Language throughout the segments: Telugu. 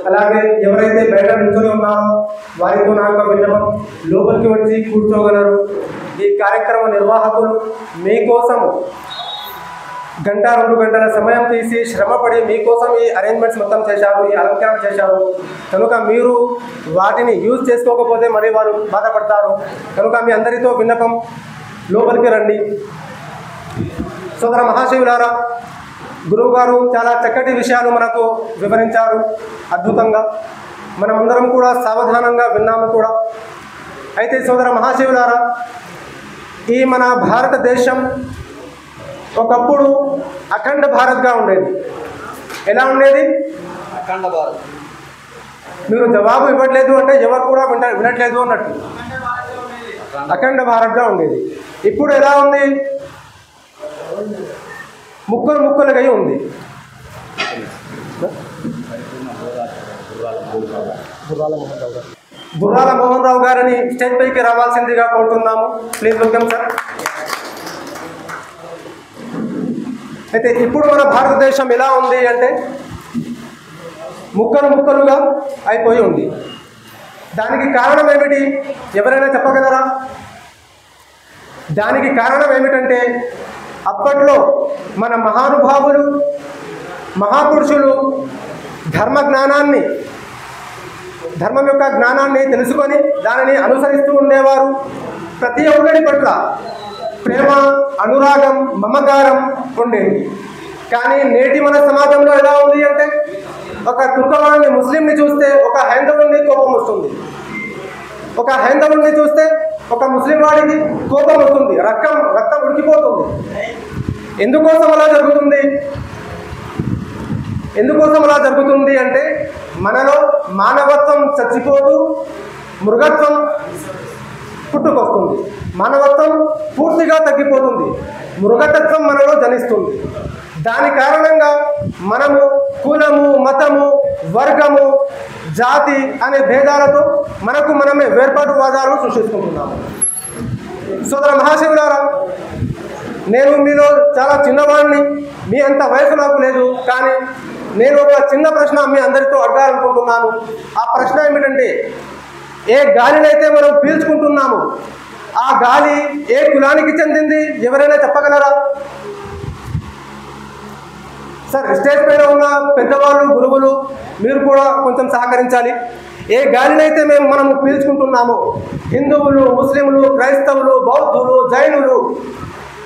అలాగే ఎవరైతే బయట నిల్చొని ఉన్నారో వారితో నా యొక్క విన్నపం, లోపలికి వచ్చి కూర్చోగలరు. ఈ కార్యక్రమ నిర్వాహకులు మీకోసము గంట 2 గంటల సమయం తీసి శ్రమపడి మీకోసం ఈ అరేంజ్మెంట్స్ మొత్తం చేశారు, ఈ అలంకరణ చేశారు. కనుక మీరు వాటిని యూజ్ చేసుకోకపోతే మరి వారు బాధపడతారు. కనుక మీ అందరితో విన్నపం, లోపలికి రండి. సోదర మహాశివులారా, గురువు గారు చాలా చక్కటి విషయాలు మనకు వివరించారు అద్భుతంగా. మనమందరం కూడా సావధానంగా విన్నాము కూడా. అయితే సోదర మహాశివులారా, ఈ మన భారతదేశం ఒకప్పుడు అఖండ భారత్గా ఉండేది. ఎలా ఉండేది? అఖండ భారత్. మీరు జవాబు ఇవ్వట్లేదు అంటే ఎవరు కూడా వినట్లేదు అన్నట్టు. అఖండ భారత్గా ఉండేది. ఇప్పుడు ఎలా ఉంది? ముక్కలు ముక్కలుగా ఉంది. గుర్రాల మోహన్ రావు గారిని స్టేజ్ పైకి రావాల్సిందిగా కోరుతున్నాము. Please welcome sir. అయితే ఇప్పుడు మన భారతదేశం ఎలా ఉంది అంటే ముక్కలు ముక్కలుగా అయిపోయి ఉంది. దానికి కారణం ఏమిటి? ఎవరైనా చెప్పగలరా? దానికి కారణం ఏమిటంటే అప్పట్లో మన మహానుభావులు, మహాపురుషులు ధర్మం యొక్క జ్ఞానాన్ని తెలుసుకొని దానిని అనుసరిస్తూ ఉండేవారు. ప్రతి ఒక్కరి పట్ల ప్రేమ, అనురాగం, మమకారం ఉండేది. కానీ నేటి మన సమాజంలో ఎలా ఉంది అంటే ఒక తుర్కవాడిని, ముస్లింని చూస్తే ఒక హైందవుని కోపం వస్తుంది, ఒక హైందవుని చూస్తే ఒక ముస్లిం వాడికి కోపం వస్తుంది, రక్తం ఉడికిపోతుంది. ఎందుకోసం అలా జరుగుతుంది అంటే మనలో మానవత్వం చచ్చిపోతూ మృగత్వం పుట్టుకొస్తుంది. మానవత్వం పూర్తిగా తగ్గిపోతుంది, మృగతత్వం మనలో జనిస్తుంది. దాని కారణంగా మనము కులము, మతము, వర్గము, జాతి అనే భేదాలతో మనకు మనమే వేర్పాటువాదాలను సృష్టించుకుంటున్నాము. సోదర మహాశివులారా, నేను మీలో చాలా చిన్నవాడిని, మీ అంత వయసు నాకు లేదు. కానీ నేను ఒక చిన్న ప్రశ్న మీ అందరితో అడగాలనుకుంటున్నాను. ఆ ప్రశ్న ఏమిటంటే, ఏ గాలినైతే మనం పీల్చుకుంటున్నాము ఆ గాలి ఏ కులానికి చెందింది? ఎవరైనా చెప్పగలరా? సార్, స్టేజ్ పైన ఉన్న పెద్దవాళ్ళు, గురువులు మీరు కూడా కొంచెం సహకరించాలి. ఏ గాలినైతే మనము పీల్చుకుంటున్నామో, హిందువులు, ముస్లింలు, క్రైస్తవులు, బౌద్ధులు, జైనులు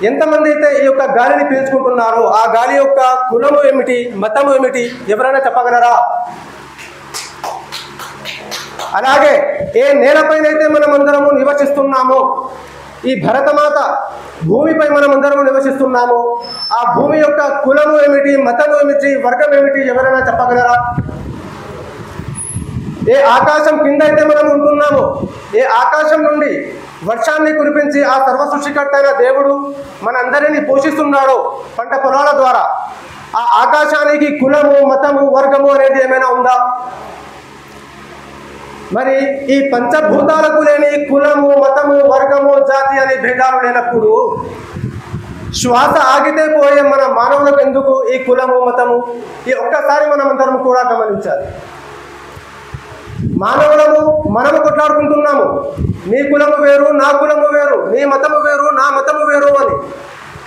ఎంతమంది అయితే ఈ యొక్క గాలిని పీల్చుకుంటున్నారో ఆ గాలి యొక్క కులము ఏమిటి, మతము ఏమిటి? ఎవరైనా చెప్పగలరా? అలాగే ఏ నేలపైనైతే మనమందరము నివసిస్తున్నామో, ఈ భరతమాత భూమిపై మనమందరము నివసిస్తున్నామో ఆ భూమి యొక్క కులము ఏమిటి, మతము ఏమిటి, వర్గం ఏమిటి? ఎవరైనా చెప్పగలరా? ఏ ఆకాశం కింద అయితే మనం ఉంటున్నామో, ఏ ఆకాశం నుండి వర్షాన్ని కురిపించి ఆ సర్వ సృష్టికర్త అయిన దేవుడు మనందరినీ పోషిస్తున్నాడో పంట పొలాల ద్వారా, ఆ ఆకాశానికి కులము, మతము, వర్గము అనేది ఏమైనా ఉందా? మరి ఈ పంచభూతాలకు లేని కులము, మతము, వర్గము, జాతి అనే భేదాలు లేనప్పుడు శ్వాస ఆగితే పోయే మన మానవులకు ఎందుకు ఈ కులము, మతము? ఈ ఒక్కసారి మనం అందరం కూడా గమనించాలి. మానవులము మనము కొట్లాడుకుంటున్నాము, నీ కులము వేరు, నా కులము వేరు, నీ మతము వేరు, నా మతము వేరు అని.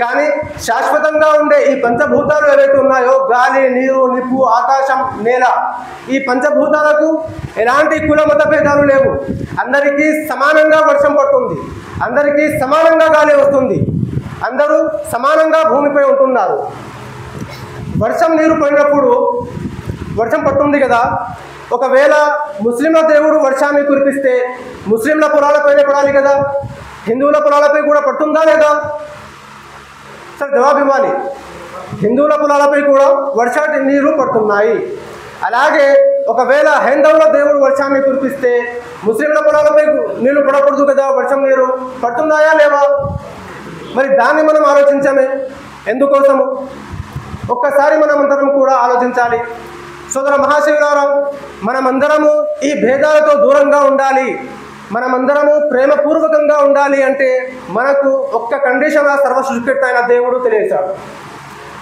కానీ శాశ్వతంగా ఉండే ఈ పంచభూతాలు ఏవైతే ఉన్నాయో, గాలి, నీరు, నిప్పు, ఆకాశం, నేల, ఈ పంచభూతాలకు ఎలాంటి కుల మత భేదాలు లేవు. అందరికీ సమానంగా వర్షం పడుతుంది, అందరికీ సమానంగా గాలి వస్తుంది, అందరూ సమానంగా భూమిపై ఉంటున్నారు. వర్షం నీరు పడినప్పుడు వర్షం పడుతుంది కదా. ఒకవేళ ముస్లింల దేవుడు వర్షాన్ని కురిపిస్తే ముస్లింల పొలాలపైనే పడాలి కదా, హిందువుల పొలాలపై కూడా పడుతుందా లేదా? సార్ జవాబు ఇవ్వాలి. హిందువుల పొలాలపై కూడా వర్షాటి నీరు పడుతున్నాయి. అలాగే ఒకవేళ హైందవుల దేవుడు వర్షాన్ని కురిపిస్తే ముస్లింల పొలాలపై నీళ్లు పడకూడదు కదా, వర్షం నీరు పడుతున్నాయా లేవా? మరి దాన్ని మనం ఆలోచించమే. ఎందుకోసము? ఒక్కసారి మనమందరం కూడా ఆలోచించాలి. సోదర మహాశివులారా, మనమందరము ఈ భేదాలతో దూరంగా ఉండాలి, మనమందరము ప్రేమపూర్వకంగా ఉండాలి అంటే మనకు ఒక్క కండిషన్ ఆ సర్వ సృష్టికర్త అయిన దేవుడు తెలియజేశాడు.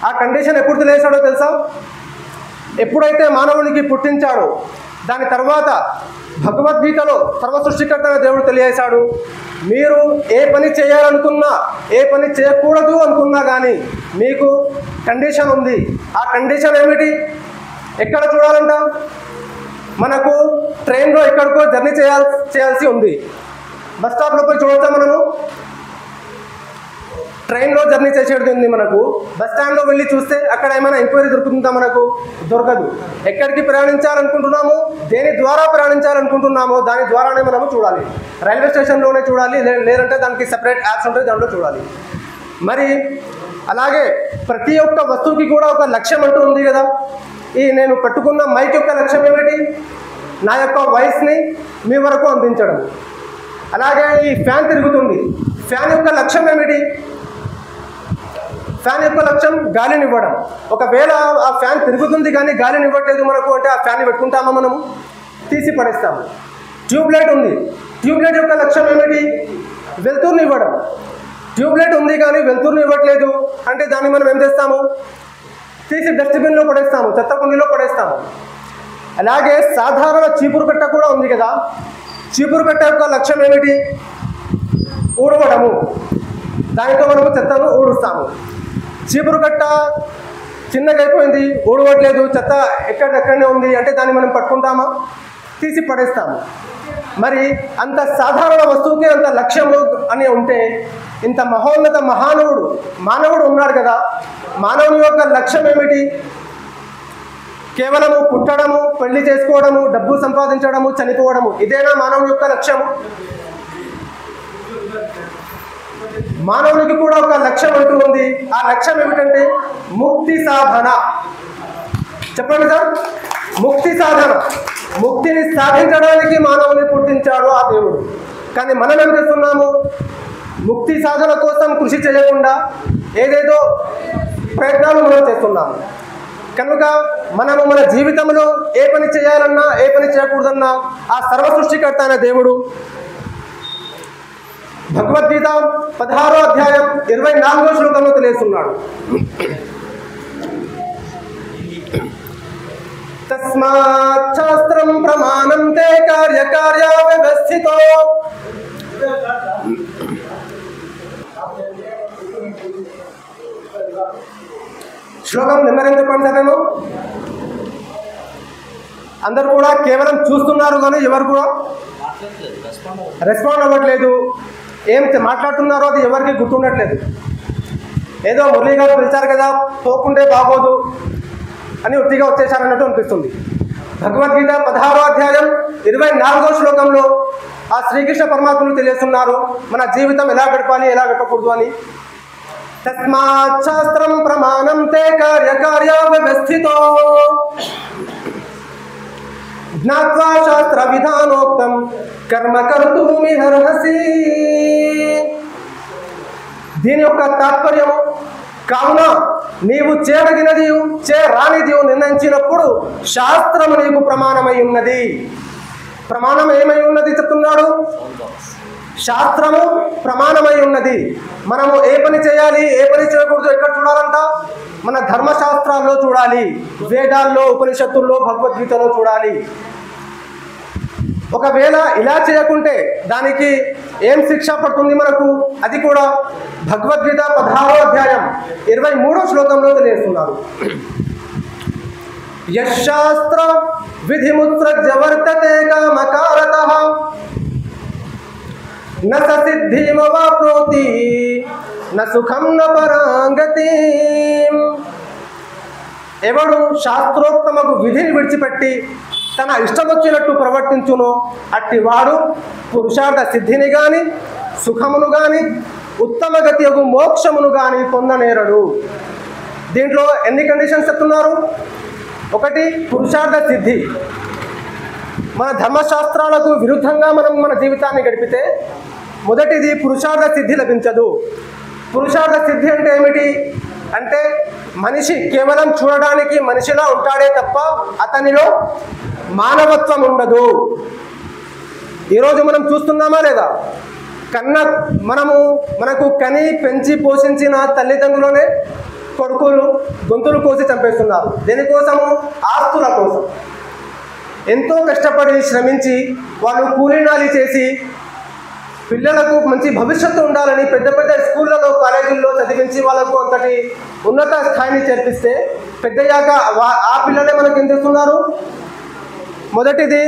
ఆ కండిషన్ ఎప్పుడు తెలియజేశాడో తెలుసా? ఎప్పుడైతే మానవునికి పుట్టించాడో దాని తర్వాత భగవద్గీతలో సర్వ సృష్టికర్త దేవుడు తెలియజేశాడు, మీరు ఏ పని చేయాలనుకున్నా ఏ పని చేయకూడదు అనుకున్నా కానీ మీకు కండిషన్ ఉంది. ఆ కండిషన్ ఏమిటి? ఎక్కడ చూడాలంట? మనకు ట్రైన్లో ఎక్కడికో జర్నీ చేయాల్సి ఉంది. బస్ స్టాప్లో పోయి చూడొచ్చా? మనము ట్రైన్లో జర్నీ చేసేది ఉంది. మనకు బస్ స్టాండ్లో వెళ్ళి చూస్తే అక్కడ ఏమైనా ఎంక్వైరీ దొరుకుతుందా? మనకు దొరకదు. ఎక్కడికి ప్రయాణించాలనుకుంటున్నామో, దేని ద్వారా ప్రయాణించాలనుకుంటున్నామో దాని ద్వారానే మనము చూడాలి. రైల్వే స్టేషన్లోనే చూడాలి, లేదంటే దానికి సెపరేట్ యాప్స్ ఉంటాయి, దాంట్లో చూడాలి. మరి అలాగే ప్రతి ఒక్క వస్తువుకి కూడా ఒక లక్ష్యం అంటూ ఉంది కదా. ఈ నేను పట్టుకున్న మైక్ యొక్క లక్ష్యం ఏమిటి? నా యొక్క వాయిస్ని మీ వరకు అందించడం. అలాగే ఈ ఫ్యాన్ తిరుగుతుంది, ఫ్యాన్ యొక్క లక్ష్యం ఏమిటి? ఫ్యాన్ యొక్క లక్ష్యం గాలిని ఇవ్వడం. ఒకవేళ ఆ ఫ్యాన్ తిరుగుతుంది కానీ గాలిని ఇవ్వట్లేదు మనకు అంటే ఆ ఫ్యాన్ని పెట్టుకుంటామా? మనము తీసి పడేస్తాము. ట్యూబ్లైట్ ఉంది, ట్యూబ్లైట్ యొక్క లక్ష్యం ఏమిటి? వెలుతురుని ఇవ్వడం. ట్యూబ్లైట్ ఉంది కానీ వెలుతురుని ఇవ్వట్లేదు అంటే దాన్ని మనం ఏం చేస్తాము? తీసి డస్ట్బిన్లో పడేస్తాము, చెత్త కుండీలో పడేస్తాము. అలాగే సాధారణ చీపురు కట్ట కూడా ఉంది కదా. చీపురు కట్ట యొక్క లక్ష్యం ఏమిటి? ఊడవడము. దానితో మనము చెత్తను ఊడుస్తాము. చీపురు కట్ట చిన్నగా అయిపోయింది, ఊడవట్లేదు, చెత్త ఎక్కడెక్కడనే ఉంది అంటే దాన్ని మనం పట్టుకుంటామా? తీసి పడేస్తాము. మరి అంత సాధారణ వస్తువుకి అంత లక్ష్యము అని ఉంటే ఇంత మహోన్నత మానవుడు ఉన్నాడు కదా. మానవుని యొక్క లక్ష్యం ఏమిటి? కేవలము పుట్టడము, పెళ్లి చేసుకోవడము, డబ్బు సంపాదించడము, చనిపోవడము, ఇదేనా మానవుని యొక్క లక్ష్యము? మానవునికి కూడా ఒక లక్ష్యం అంటూ ఉంది. ఆ లక్ష్యం ఏమిటంటే ముక్తి సాధన. చెప్పండి సార్, ముక్తి సాధన. ముక్తిని సాధించడానికి మానవుని పుట్టించాడు ఆ దేవుడు. కానీ మనం ఏం చేస్తున్నాము? ముక్తి సాధన కోసం కృషి చేయకుండా ఏదేదో ప్రయత్నాలు మనం చేస్తున్నాము. కనుక మనము మన జీవితంలో ఏ పని చేయాలన్నా ఏ పని చేయకూడదన్నా ఆ సర్వ సృష్టికర్త అనే దేవుడు భగవద్గీత 16వ అధ్యాయం 24వ శ్లోకంలో తెలియజేస్తున్నాడు. తస్మాత్ శాస్త్రం ప్రమాణం తే కార్యకార్య వ్యవస్థితో. శ్లోకం నెంబర్ ఎంత చెప్పండి. అందరు కూడా కేవలం చూస్తున్నారు కానీ ఎవరు కూడా రెస్పాండ్ అవ్వట్లేదు. ఏం మాట్లాడుతున్నారో అది ఎవరికి గుర్తుండట్లేదు. ఏదో మురళీ గారు పిలిచారు కదా, పోకుంటే బాగోదు అని ఉట్టిగా వచ్చేసారన్నట్టు అనిపిస్తుంది. భగవద్గీత 16వ అధ్యాయం 24వ శ్లోకంలో ఆ శ్రీకృష్ణ పరమాత్ములు తెలియజేస్తున్నారు మన జీవితం ఎలా గడపాలి, ఎలా గడపకూడదు అని. తస్మాత్ శాస్త్రం ప్రమాణం తే కార్యకార్య వ్యవస్థితో జ్ఞాత్వా శాస్త్ర విధానోక్తం కర్మ కర్తుమిహర్హసి. దీని యొక్క తాత్పర్యము, కావున నీవు చేయదగినది చేయరానిది నిర్ణయించినప్పుడు శాస్త్రము నీకు ప్రమాణమై ఉన్నది. ప్రమాణం ఏమై ఉన్నది చెప్తున్నాడు? శాస్త్రము ప్రమాణమై ఉన్నది. మనము ఏ పని చేయాలి, ఏ పని చేయకూడదు ఎక్కడ చూడాలంట? మన ధర్మశాస్త్రాల్లో చూడాలి, వేదాల్లో, ఉపనిషత్తుల్లో, భగవద్గీతలో చూడాలి. ఒకవేళ ఇలా చేయకుంటే దానికి ఏం శిక్ష పడుతుంది మనకు? అది కూడా భగవద్గీత 16వ అధ్యాయం 23వ శ్లోకంలో తెలియజేస్తున్నారు. యశాస్త్ర విధిముత్సృజ్య వర్తతే కామకారతః న సిద్ధిమవాప్నోతి న సుఖం న పరాంగతి. ఎవడు శాస్త్రోక్తమకు విధిని విడిచిపెట్టి తన ఇష్టం వచ్చినట్టు ప్రవర్తించునో అట్టి వాడు పురుషార్థ సిద్ధిని కానీ సుఖమును కానీ ఉత్తమ గతి యొక్క మోక్షమును కానీ పొందనేరడు. దీంట్లో ఎన్ని కండిషన్స్ చెప్తున్నారు? ఒకటి, పురుషార్థ సిద్ధి. మన ధర్మశాస్త్రాలకు విరుద్ధంగా మనం మన జీవితాన్ని గడిపితే మొదటిది పురుషార్థ సిద్ధి లభించదు. పురుషార్థ సిద్ధి అంటే ఏమిటి అంటే మనిషి కేవలం చూడడానికి మనిషిలా ఉంటాడే తప్ప అతనిలో మానవత్వం ఉండదు. ఈరోజు మనం చూస్తున్నామా లేదా? మనకు కని పెంచి పోషించిన తల్లిదండ్రులనే కొడుకులు గొంతులు కోసి చంపేస్తున్నారు. దేనికోసము? ఆస్తుల ఎంతో కష్టపడి శ్రమించి వాళ్ళు కూలీనాలి చేసి పిల్లలకు మంచి భవిష్యత్తు ఉండాలని పెద్ద పెద్ద స్కూళ్ళలో కాలేజీల్లో చదివించి వాళ్ళకు అంతటి ఉన్నత స్థాయిని చేర్పిస్తే పెద్దయ్యాక ఆ పిల్లలే మనకు ఏం చేస్తున్నారు? మొదటిది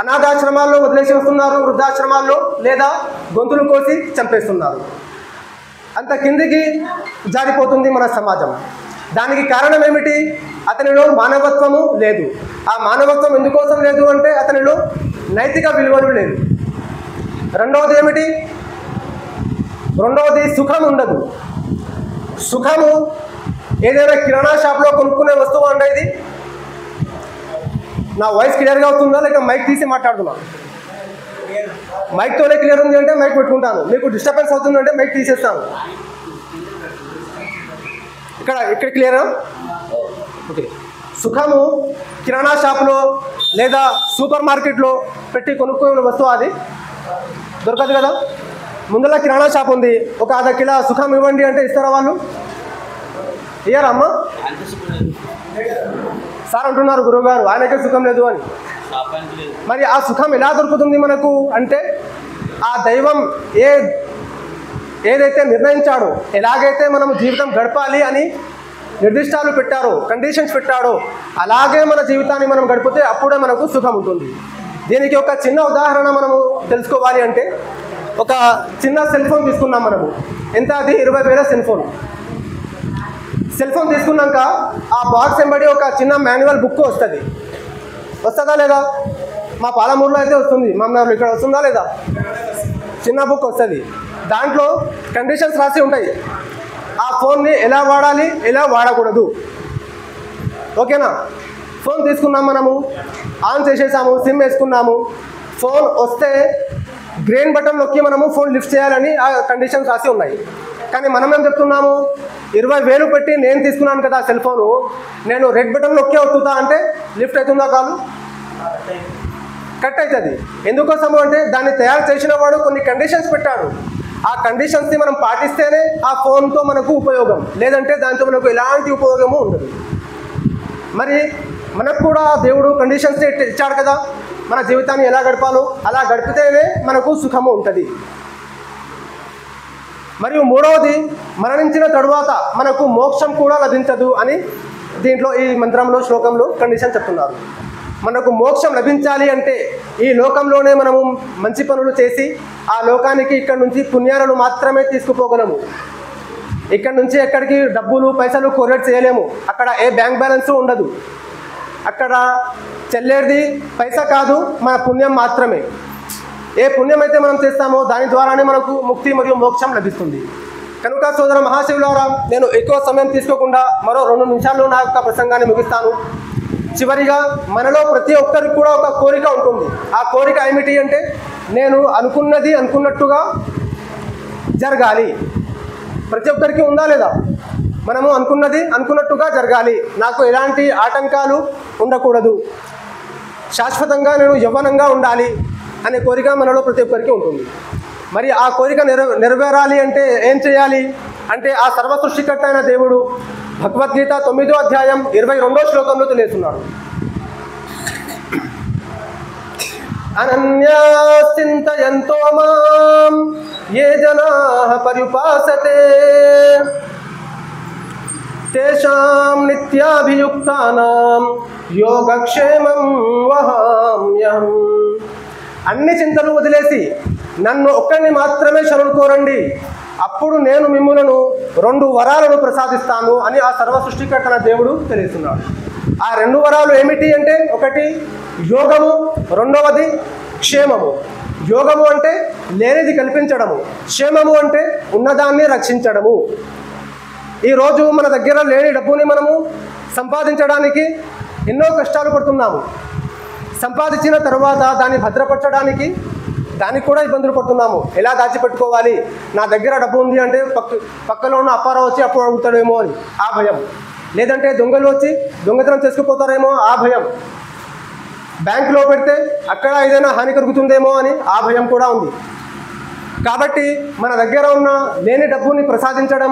అనాథాశ్రమాల్లో వదిలేసి వస్తున్నారు, వృద్ధాశ్రమాల్లో, లేదా గొంతులు కోసి చంపేస్తున్నారు. అంత కిందికి జారిపోతుంది మన సమాజం. దానికి కారణం ఏమిటి? అతనిలో మానవత్వము లేదు. ఆ మానవత్వం ఎందుకోసం లేదు అంటే అతనిలో నైతిక విలువలు లేదు. రెండవది ఏమిటి? రెండవది సుఖం ఉండదు. సుఖము ఏదైనా కిరాణా షాప్లో కొనుక్కునే వస్తువు అంటే ఇది. నా వాయిస్ క్లియర్గా అవుతుందా లేక మైక్ తీసి మాట్లాడుతున్నా? మైక్తోనే క్లియర్ ఉంది అంటే మైక్ పెట్టుకుంటాను. మీకు డిస్టర్బెన్స్ అవుతుందంటే మైక్ తీసేస్తాను. ఇక్కడ క్లియరా? ఓకే. సుఖము కిరాణా షాప్లో లేదా సూపర్ మార్కెట్లో పెట్టి కొనుక్కునే వస్తువు అది దొరకదు కదా. ముందర కిరాణా షాప్ ఉంది, ఒక అర్ధ కిలో సుఖం ఇవ్వండి అంటే ఇస్తారా వాళ్ళు? ఇయ్యారా అమ్మ? సార్ అంటున్నారు గురువుగారు ఆయనకే సుఖం లేదు అని. మరి ఆ సుఖం ఎలా దొరుకుతుంది మనకు అంటే ఆ దైవం ఏదైతే నిర్ణయించాడో, ఎలాగైతే మనం జీవితం గడపాలి అని నిర్దిష్టాలు పెట్టారో, కండిషన్స్ పెట్టాడో అలాగే మన జీవితాన్ని మనం గడిపితే అప్పుడే మనకు సుఖం ఉంటుంది. దీనికి ఒక చిన్న ఉదాహరణ మనము తెలుసుకోవాలి అంటే ఒక చిన్న సెల్ ఫోన్ తీసుకున్నాం మనము. ఎంత? అది 20,000 సెల్ ఫోన్. సెల్ ఫోన్ తీసుకున్నాక ఆ బాక్స్ వెంబడి ఒక చిన్న మాన్యువల్ బుక్ వస్తుంది. వస్తుందా లేదా? మా పాలమూరులో అయితే వస్తుంది, మామూలు ఇక్కడ వస్తుందా లేదా? చిన్న బుక్ వస్తుంది. దాంట్లో కండిషన్స్ రాసి ఉంటాయి. ఆ ఫోన్ని ఎలా వాడాలి, ఎలా వాడకూడదు. ఓకేనా? ఫోన్ తీసుకున్నాం మనము, ఆన్ చేసేసాము, సిమ్ వేసుకున్నాము. ఫోన్ వస్తే గ్రీన్ బటన్ నొక్కి మనము ఫోన్ లిఫ్ట్ చేయాలని ఆ కండిషన్స్ రాసి ఉన్నాయి. కానీ మనం ఏం చెప్తున్నాము? 20,000 పెట్టి నేను తీసుకున్నాను కదా సెల్ ఫోను, నేను రెడ్ బటన్ నొక్కి అవుతుందా అంటే లిఫ్ట్ అవుతుందా? కాదు, కట్ అవుతుంది. ఎందుకోసము అంటే దాన్ని తయారు చేసిన వాడు కొన్ని కండిషన్స్ పెట్టాడు. ఆ కండిషన్స్ని మనం పాటిస్తేనే ఆ ఫోన్తో మనకు ఉపయోగం, లేదంటే దాంతో మనకు ఎలాంటి ఉపయోగము ఉండదు. మరి మనకు కూడా దేవుడు కండిషన్స్ ఇచ్చాడు కదా, మన జీవితాన్ని ఎలా గడపాలో అలా గడిపితేనే మనకు సుఖము ఉంటుంది. మరియు మూడవది, మరణించిన తరువాత మనకు మోక్షం కూడా లభించదు అని దీంట్లో ఈ మంత్రంలో శ్లోకంలో కండిషన్ చెప్తున్నారు. మనకు మోక్షం లభించాలి అంటే ఈ లోకంలోనే మనము మంచి పనులు చేసి ఆ లోకానికి ఇక్కడి నుంచి పుణ్యాలను మాత్రమే తీసుకుపోగలము. ఇక్కడ నుంచి ఎక్కడికి డబ్బులు పైసలు కొరేట్ చేయలేము. అక్కడ ఏ బ్యాంక్ బ్యాలెన్స్ ఉండదు. అక్కడ చెల్లేది పైసా కాదు, మన పుణ్యం మాత్రమే. ఏ పుణ్యం అయితే మనం చేస్తామో దాని ద్వారానే మనకు ముక్తి మరియు మోక్షం లభిస్తుంది. కనుక సోదర మహాశివులారా, నేను ఎక్కువ సమయం తీసుకోకుండా మరో 2 నిమిషాల్లో నా యొక్క ప్రసంగాన్ని ముగిస్తాను. చివరిగా మనలో ప్రతి ఒక్కరికి కూడా ఒక కోరిక ఉంటుంది. ఆ కోరిక ఏమిటి అంటే నేను అనుకున్నది అనుకున్నట్టుగా జరగాలి. ప్రతి ఒక్కరికి ఉందా లేదా? మనము అనుకున్నది అనుకున్నట్టుగా జరగాలి, నాకు ఎలాంటి ఆటంకాలు ఉండకూడదు, శాశ్వతంగా నేను యవ్వనంగా ఉండాలి అనే కోరిక మనలో ప్రతి ఒక్కరికి ఉంటుంది. మరి ఆ కోరిక నెరవేరాలి అంటే ఏం చేయాలి అంటే ఆ సర్వ సృష్టికర్త అయిన దేవుడు భగవద్గీత 9వ అధ్యాయం 22వ శ్లోకంలో తెలియజేస్తున్నాడు. అనన్యాశ్చింతయంతో మాం ఏ జనాః పర్యుపాసతే తేషాం నిత్యాభియుక్తానాం యోగక్షేమం వహామ్యహం. అన్ని చింతలు వదిలేసి నన్ను ఒక్కడిని మాత్రమే శరణు కోరండి, అప్పుడు నేను మిమ్ములను 2 వరాలను ప్రసాదిస్తాను అని ఆ సర్వ సృష్టికర్తన దేవుడు తెలియజేస్తున్నాడు. ఆ 2 వరాలు ఏమిటి అంటే ఒకటి యోగము, రెండవది క్షేమము. యోగము అంటే లేనిది కల్పించడము, క్షేమము అంటే ఉన్నదాన్ని రక్షించడము. ఈరోజు మన దగ్గర లేని డబ్బుని మనము సంపాదించడానికి ఎన్నో కష్టాలు పడుతున్నాము. సంపాదించిన తర్వాత దాన్ని భద్రపరచడానికి దానికి కూడా ఇబ్బందులు పడుతున్నాము. ఎలా దాచిపెట్టుకోవాలి, నా దగ్గర డబ్బు ఉంది అంటే పక్కలో ఉన్న అప్పారావు వచ్చి అప్పు అడుగుతాడేమో అని ఆ భయం, లేదంటే దొంగలు వచ్చి దొంగతనం చేసుకుపోతారేమో ఆ భయం, బ్యాంకులో పెడితే అక్కడ ఏదైనా హాని కలుగుతుందేమో అని ఆ భయం కూడా ఉంది. కాబట్టి మన దగ్గర ఉన్న లేని డబ్బుని ప్రసాదించడం,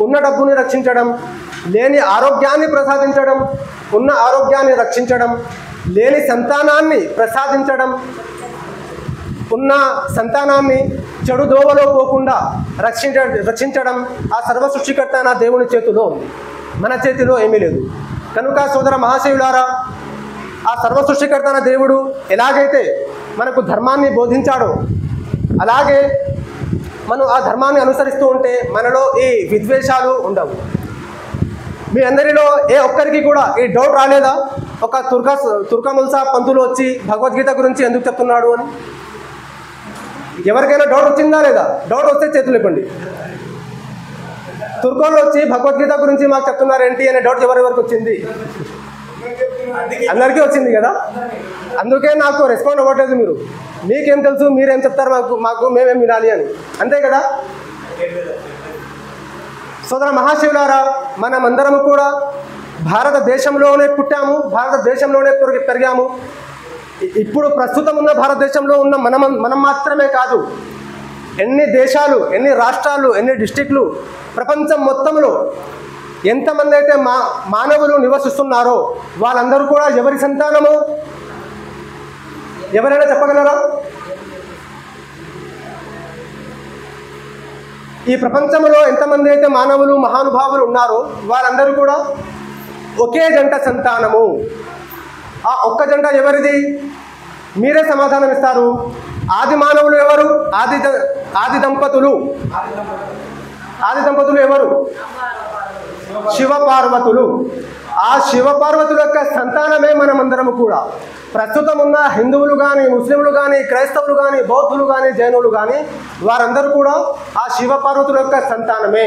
ఉన్న డబ్బుని రక్షించడం, లేని ఆరోగ్యాన్ని ప్రసాదించడం, ఉన్న ఆరోగ్యాన్ని రక్షించడం, లేని సంతానాన్ని ప్రసాదించడం, ఉన్న సంతానాన్ని చెడు దోవలో పోకుండా రక్షించడం ఆ సర్వ సృష్టికర్త నా దేవుని చేతిలో ఉంది, మన చేతిలో ఏమీ లేదు. కనుక సోదర మహాశయులారా, ఆ సర్వ సృష్టికర్త నా దేవుడు ఎలాగైతే మనకు ధర్మాన్ని బోధించాడో అలాగే మనం ఆ ధర్మాన్ని అనుసరిస్తూ ఉంటే మనలో ఈ విద్వేషాలు ఉండవు. మీ అందరిలో ఏ ఒక్కరికి కూడా ఈ డౌట్ రాలేదా? ఒక తుర్కముల్సా పంతులు వచ్చి భగవద్గీత గురించి ఎందుకు చెప్తున్నాడు అని ఎవరికైనా డౌట్ వచ్చిందా లేదా? డౌట్ వస్తే చేతులు ఇవ్వండి. తుర్కోళ్ళు వచ్చి భగవద్గీత గురించి మాకు చెప్తున్నారు ఏంటి అనే డౌట్ ఎవరెవరికి వచ్చింది? అందరికీ వచ్చింది కదా. అందుకే నాకు రెస్పాండ్ అవ్వట్లేదు. మీకేం తెలుసు, మీరేం చెప్తారు మాకు మేమేం వినాలి అని, అంతే కదా. సోదర మహాశివులారా, మనమందరము కూడా భారతదేశంలోనే పుట్టాము, భారతదేశంలోనే పెరిగాము. ఇప్పుడు ప్రస్తుతం ఉన్న భారతదేశంలో ఉన్న మనం మాత్రమే కాదు, ఎన్ని దేశాలు, ఎన్ని రాష్ట్రాలు, ఎన్ని డిస్ట్రిక్ట్లు, ప్రపంచం మొత్తంలో ఎంతమంది అయితే మానవులు నివసిస్తున్నారో వాళ్ళందరూ కూడా ఎవరి సంతానము? ఎవరైనా చెప్పగలరా? ఈ ప్రపంచంలో ఎంతమంది అయితే మానవులు మహానుభావులు ఉన్నారో వాళ్ళందరూ కూడా ఒకే జంట సంతానము. ఆ ఒక్క జంట ఎవరిది? మీరే సమాధానం ఇస్తారు. ఆది మానవులు ఎవరు? ఆది దంపతులు. ఆది దంపతులు ఎవరు? శివపార్వతులు. ఆ శివపార్వతుల యొక్క సంతానమే మనమందరము కూడా. ప్రస్తుతం ఉన్న హిందువులు కానీ, ముస్లింలు కానీ, క్రైస్తవులు కానీ, బౌద్ధులు కానీ, జైనులు కానీ వారందరూ కూడా ఆ శివపార్వతుల యొక్క సంతానమే.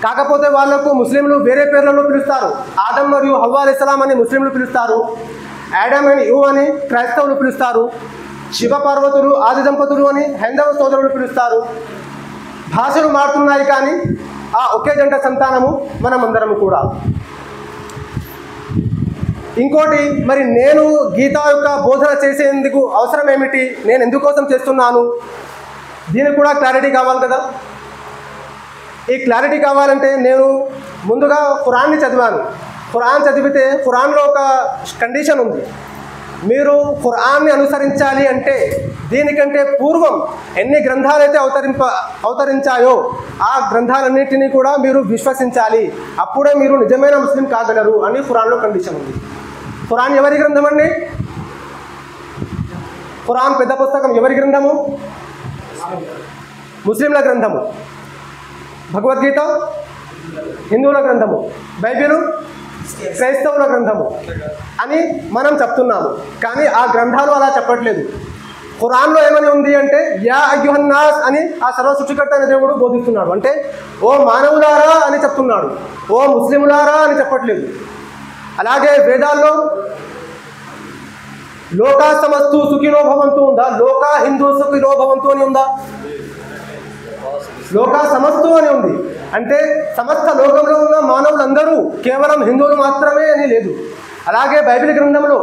కాకపోతే వాళ్లకు ముస్లింలు వేరే పేర్లలో పిలుస్తారు. ఆదం మరియు హవ్వా అలైహిస్సలాం అని ముస్లింలు పిలుస్తారు, ఆడమ్ అండ్ ఈవ్ అని క్రైస్తవులు పిలుస్తారు, శివపార్వతులు ఆది దంపతులు అని హైందవ సోదరులు పిలుస్తారు. భాషలు మారుతున్నాయి కానీ ఆ ఒకే జంట సంతానము మనమందరము కూడా. ఇంకోటి, మరి నేను గీత యొక్క బోధన చేసేందుకు అవసరం ఏమిటి? నేను ఎందుకోసం చేస్తున్నాను? దీనికి కూడా క్లారిటీ కావాలి కదా. ఈ క్లారిటీ కావాలంటే నేను ముందుగా ఖురాన్ని చదివాను. ఖురాన్ చదివితే ఖురాన్లో ఒక కండిషన్ ఉంది. మీరు ఖురాన్ని అనుసరించాలి అంటే దీనికంటే పూర్వం ఎన్ని గ్రంథాలైతే అవతరించాయో ఆ గ్రంథాలన్నింటినీ కూడా మీరు విశ్వసించాలి. అప్పుడే మీరు నిజమైన ముస్లిం కాగలరు అని ఖురాన్లో కండిషన్ ఉంది. ఖురాన్ ఎవరి గ్రంథం అండి? ఖురాన్ పెద్ద పుస్తకం ఎవరి గ్రంథము? ముస్లింల గ్రంథము. భగవద్గీత హిందువుల గ్రంథము. బైబిలు క్రైస్తవుల గ్రంథము అని మనం చెప్తున్నాము. కానీ ఆ గ్రంథాలు అలా చెప్పట్లేదు. ఖురాన్లో ఏమని ఉంది అంటే యా అయ్యుహన్నాస్ అని ఆ సర్వ సృష్టికర్త అయిన దేవుడు బోధిస్తున్నాడు. అంటే ఓ మానవులారా అని చెప్తున్నాడు, ఓ ముస్లిములారా అని చెప్పట్లేదు. అలాగే వేదాల్లో లోకా సమస్తు సుఖినో భవంతు ఉందా? లోకా హిందూ సుఖినో భవంతు అని ఉందా? లోకా సమస్తు అని ఉంది. అంటే సమస్త లోకంలో ఉన్న మానవులందరూ, కేవలం హిందువులు మాత్రమే అని లేదు. అలాగే బైబిల్ గ్రంథంలో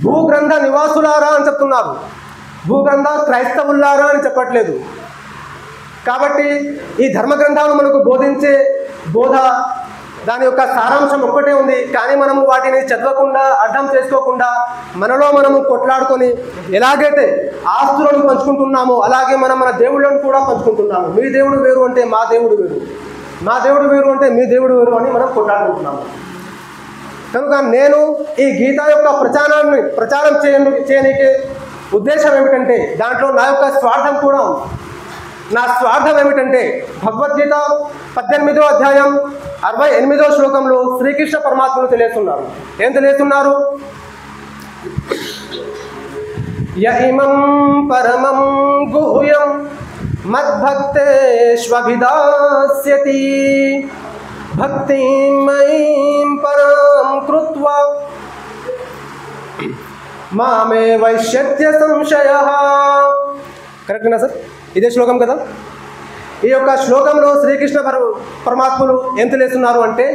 భూగ్రంథ నివాసులారా అని చెప్తున్నారు, భూగ్రంథ క్రైస్తవులారా అని చెప్పట్లేదు. కాబట్టి ఈ ధర్మ గ్రంథాలు మనకు బోధించే బోధ, దాని యొక్క సారాంశం ఒక్కటే ఉంది. కానీ మనము వాటిని చదవకుండా, అర్థం చేసుకోకుండా మనలో మనము కొట్లాడుకొని ఎలాగైతే ఆస్తులను పంచుకుంటున్నామో అలాగే మనం మన దేవుళ్ళను కూడా పంచుకుంటున్నాము. మీ దేవుడు వేరు అంటే మా దేవుడు వేరు, మా దేవుడు వేరు అంటే మీ దేవుడు వేరు అని మనం కొట్లాడుకుంటున్నాము. కనుక నేను ఈ గీత యొక్క ప్రచారం చేయడానికి ఉద్దేశం ఏమిటంటే దాంట్లో నా యొక్క స్వార్థం కూడా ఉంది. నా స్వార్థం ఏమిటంటే భగవద్గీత 18వ అధ్యాయం 68వ శ్లోకంలో శ్రీకృష్ణ పరమాత్మను తెలియస్తున్నారు. ఏం తెలియస్తున్నారు? యఇమం పరమం గుహ్యం మద్భక్తేష్వభిదాస్యతి భక్తిం మయీం పరాం కృత్వా మామే వైశ్యత్య సంశయః. కరెక్టేనా సార్? ఇదే శ్లోకం కదా. ఈ యొక్క శ్లోకంలో శ్రీకృష్ణ పరమాత్ములు ఏం తెలియస్తున్నారు అంటే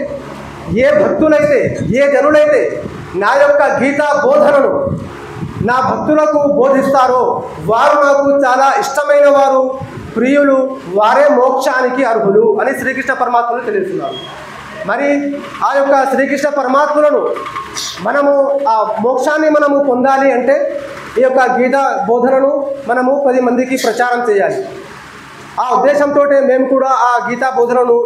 ఏ భక్తులైతే, ఏ జనులైతే నా యొక్క గీతా బోధనను నా భక్తులకు బోధిస్తారో వారు నాకు చాలా ఇష్టమైన వారు, ప్రియులు, వారే మోక్షానికి అర్హులు అని శ్రీకృష్ణ పరమాత్ములు తెలియస్తున్నారు. మరి ఆ యొక్క శ్రీకృష్ణ పరమాత్ములను మనము ఆ మోక్షాన్ని మనము పొందాలి అంటే ఈ యొక్క గీతా బోధనను మనము 10 మందికి ప్రచారం చేయాలి. ఆ ఉద్దేశంతో మేము కూడా ఆ గీతా బోధనను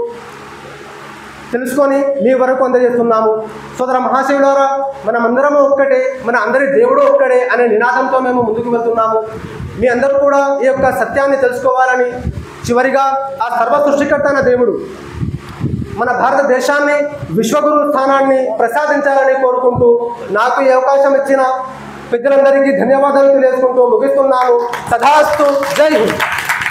తెలుసుకొని మీ వరకు అందజేస్తున్నాము. సోదర మహాశివులారా, మనమందరము ఒక్కటే, మన అందరి దేవుడు ఒక్కడే అనే నినాదంతో మేము ముందుకు వెళ్తున్నాము. మీ అందరూ కూడా ఈ యొక్క సత్యాన్ని తెలుసుకోవాలని, చివరిగా ఆ సర్వ సృష్టికర్త అయిన దేవుడు మన భారతదేశాన్ని విశ్వగురు స్థానాన్ని ప్రసాదించాలని కోరుకుంటూ నాకు ఈ అవకాశం ఇచ్చిన పెద్దలందరికీ ధన్యవాదాలు తెలియజేసుకుంటూ ముగిస్తున్నాను. తథాస్తు. జై హింద్.